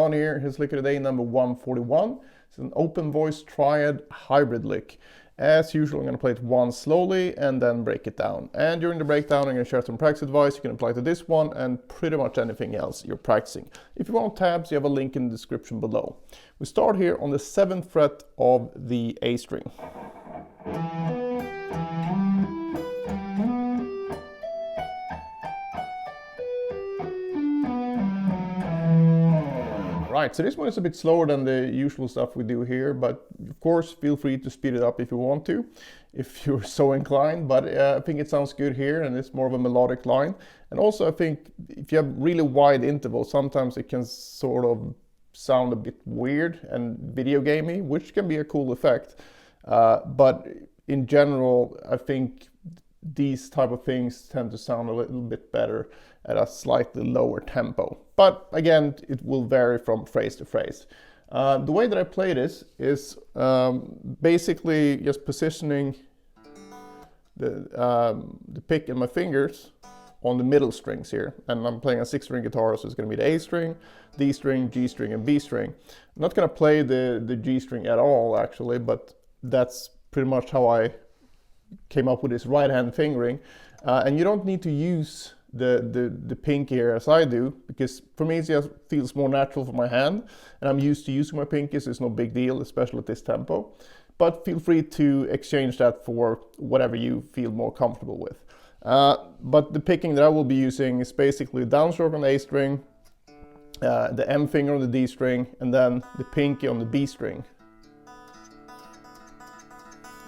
on here. Here's lick of the day number 141. It's an open voice triad hybrid lick. As usual, I'm going to play it once slowly and then break it down. And during the breakdown, I'm going to share some practice advice you can apply to this one and pretty much anything else you're practicing. If you want tabs, you have a link in the description below. We start here on the 7th fret of the A string. Right, so this one is a bit slower than the usual stuff we do here, but of course feel free to speed it up if you want to, if you're so inclined, but I think it sounds good here and it's more of a melodic line. And also I think if you have really wide intervals, sometimes it can sort of sound a bit weird and video gamey, which can be a cool effect. But in general, I think these type of things tend to sound a little bit better at a slightly lower tempo. But again, it will vary from phrase to phrase. The way that I play this is basically just positioning the pick and my fingers on the middle strings here. And I'm playing a 6-string guitar, so it's going to be the A string, D string, G string, and B string. I'm not going to play the G string at all, actually, but that's pretty much how I came up with this right-hand fingering. And you don't need to use the pinky here as I do, because for me it just feels more natural for my hand, and I'm used to using my pinky, so it's no big deal, especially at this tempo. But feel free to exchange that for whatever you feel more comfortable with. But the picking that I will be using is basically downstroke on the A string, the M finger on the D string, and then the pinky on the B string.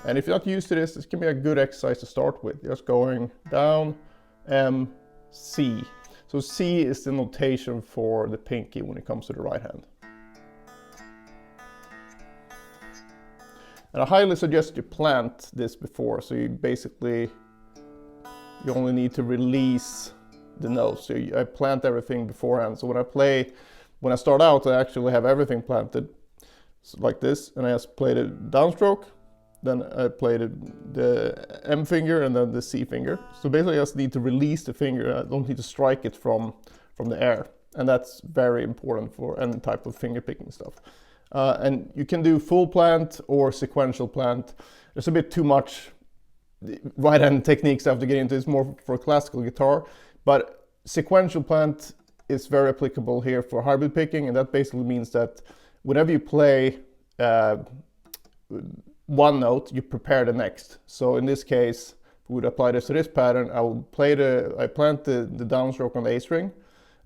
And if you're not used to this, this can be a good exercise to start with, just going down, M, C. So C is the notation for the pinky when it comes to the right hand. And I highly suggest you plant this before, so you basically, you only need to release the notes. So I plant everything beforehand. So when I start out, I actually have everything planted like this, and I just play the downstroke, then I played the M finger and then the C finger. So basically I just need to release the finger. I don't need to strike it from the air. And that's very important for any type of finger picking stuff. And you can do full plant or sequential plant. There's a bit too much right hand technique stuff to get into. It's more for classical guitar. But sequential plant is very applicable here for hybrid picking. And that basically means that whenever you play one note, you prepare the next. So in this case, we would apply this to this pattern. I plant the downstroke on the A string,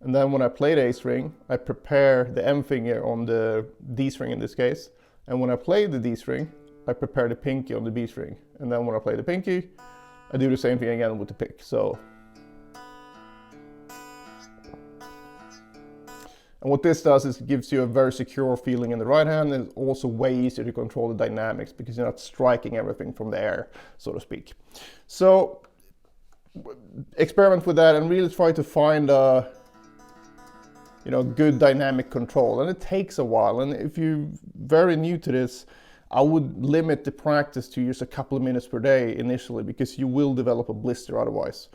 and then when I play the A string, I prepare the M finger on the D string in this case. And when I play the D string, I prepare the pinky on the B string. And then when I play the pinky, I do the same thing again with the pick. So, and what this does is it gives you a very secure feeling in the right hand, and it's also way easier to control the dynamics because you're not striking everything from the air, so to speak. So experiment with that and really try to find a good dynamic control. And it takes a while, and if you're very new to this, I would limit the practice to just a couple of minutes per day initially, because you will develop a blister otherwise.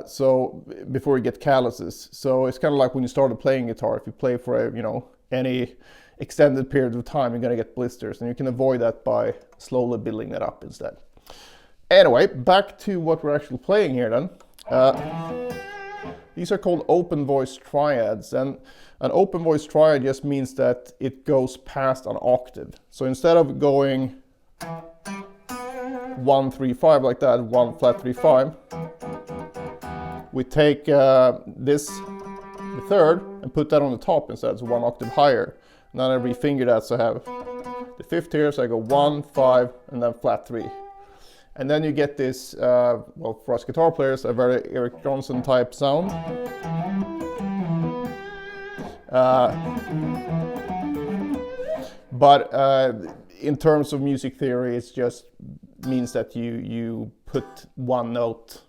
So before you get calluses. So it's kind of like when you started playing guitar. If you play for any extended period of time, you're gonna get blisters, and you can avoid that by slowly building that up instead. Anyway, back to what we're actually playing here then. These are called open voice triads, and an open voice triad just means that it goes past an octave. So instead of going 1, 3, 5 like that, 1 flat 3, 5, we take the third and put that on the top instead, so 1 octave higher. And then I refinger that, so I have the 5th here, so I go 1, 5, and then flat 3. And then you get this, well, for us guitar players, a very Eric Johnson type sound. But in terms of music theory, it just means that you put one note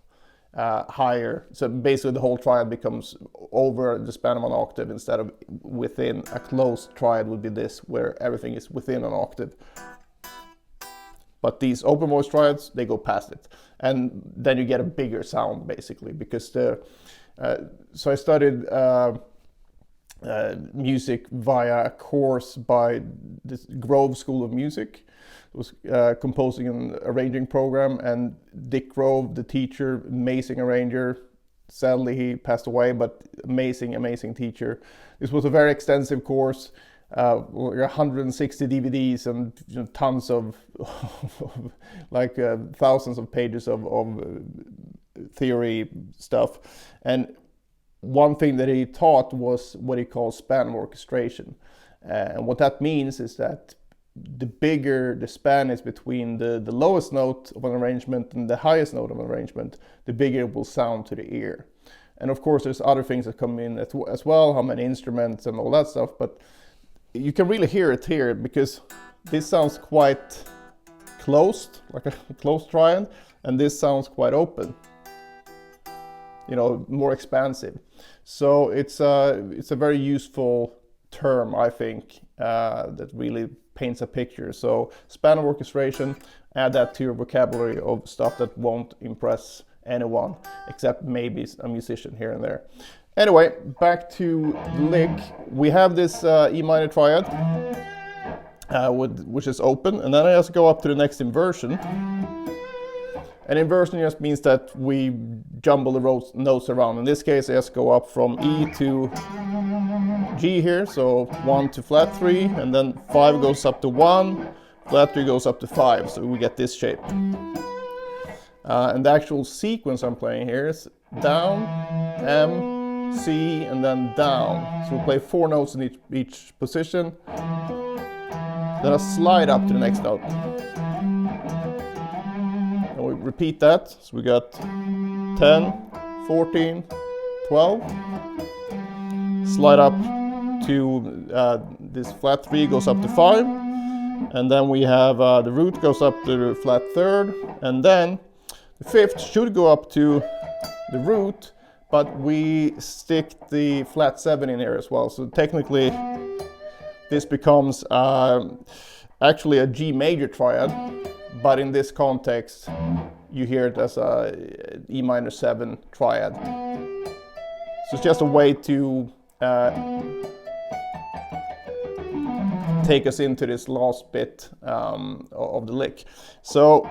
higher. So basically the whole triad becomes over the span of an octave instead of within. A closed triad would be this, where everything is within an octave. But these open voice triads, they go past it. And then you get a bigger sound, basically, because so I studied music via a course by this Grove School of Music. It was composing and arranging program, and Dick Grove, the teacher, amazing arranger. Sadly, he passed away, but amazing teacher. This was a very extensive course, 160 DVDs and tons of, like thousands of pages of theory stuff. And one thing that he taught was what he calls span of orchestration. And what that means is that the bigger the span is between the lowest note of an arrangement and the highest note of an arrangement, the bigger it will sound to the ear. And of course, there's other things that come in as well, how many instruments and all that stuff, but you can really hear it here because this sounds quite closed, like a closed triad, and this sounds quite open, more expansive. So it's a very useful term, I think, that really paints a picture. So span of orchestration, add that to your vocabulary of stuff that won't impress anyone except maybe a musician here and there. Anyway, back to the lick. We have this E minor triad, which is open, and then I just go up to the next inversion. And inversion just means that we jumble the notes around. In this case, I just go up from E to G here, so 1 to flat 3, and then 5 goes up to 1, flat 3 goes up to 5, so we get this shape. And the actual sequence I'm playing here is down, M, C, and then down. So we play 4 notes in each position. Then I slide up to the next note. And we repeat that. So we got 10, 14, 12. Slide up to this flat 3 goes up to 5. And then we have the root goes up to the flat 3rd. And then the 5th should go up to the root, but we stick the flat 7 in here as well. So technically this becomes actually a G major triad, but in this context you hear it as a E minor 7 triad. So it's just a way to take us into this last bit of the lick. So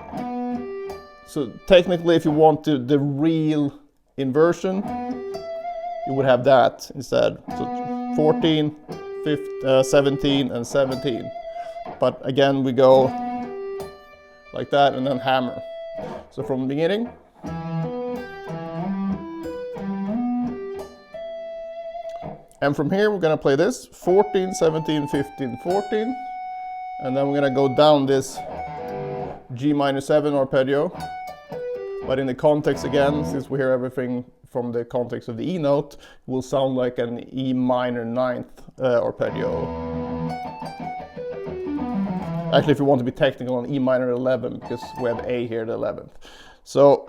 technically, if you want the real inversion, you would have that instead. So 14, 15, 17, and 17. But again, we go like that and then hammer. So from the beginning. And from here, we're going to play this 14, 17, 15, 14. And then we're going to go down this G minor 7 arpeggio. But in the context again, since we hear everything from the context of the E note, it will sound like an E minor 9th arpeggio. Actually, if you want to be technical, an E minor 11, because we have A here, the 11th. So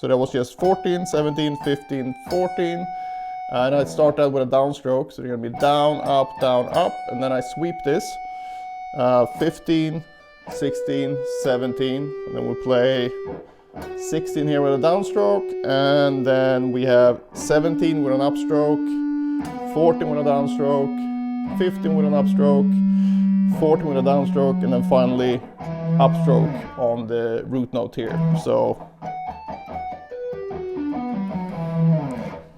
that was just 14, 17, 15, 14. And I start out with a downstroke, so you're going to be down, up, and then I sweep this. 15, 16, 17, and then we play 16 here with a downstroke, and then we have 17 with an upstroke, 14 with a downstroke, 15 with an upstroke, 14 with a downstroke, and then finally upstroke on the root note here. So,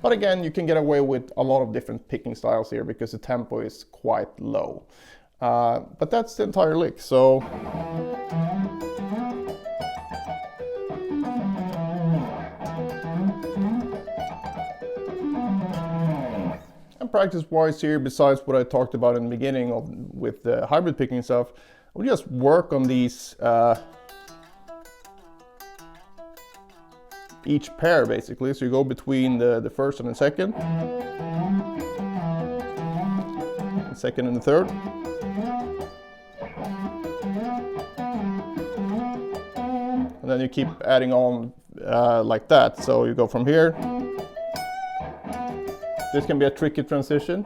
but again, you can get away with a lot of different picking styles here because the tempo is quite low. But that's the entire lick. So and practice-wise here, besides what I talked about in the beginning with the hybrid picking stuff, we just work on these each pair basically. So you go between the first and the second and the third. And then you keep adding on like that. So you go from here. This can be a tricky transition.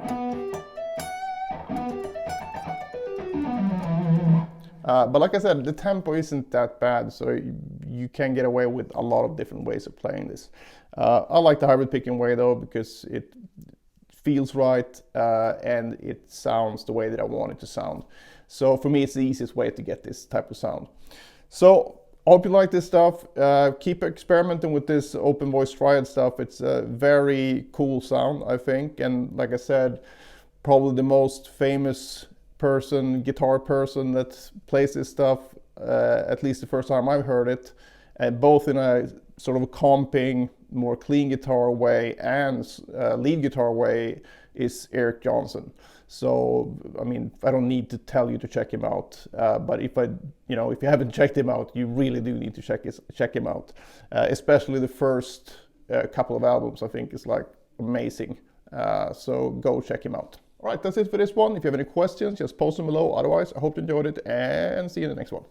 But like I said, the tempo isn't that bad, so you can get away with a lot of different ways of playing this. I like the hybrid picking way though, because it feels right, and it sounds the way that I want it to sound. So for me, it's the easiest way to get this type of sound. So I hope you like this stuff. Keep experimenting with this open voice Triad stuff. It's a very cool sound, I think. And like I said, probably the most famous guitar person that plays this stuff, at least the first time I've heard it, both in a sort of a comping, more clean guitar way and lead guitar way, is Eric Johnson. So, I mean, I don't need to tell you to check him out, but if you haven't checked him out, you really do need to check him out. Especially the first couple of albums, I think, is like amazing. So go check him out. All right, that's it for this one. If you have any questions, just post them below. Otherwise, I hope you enjoyed it, and see you in the next one.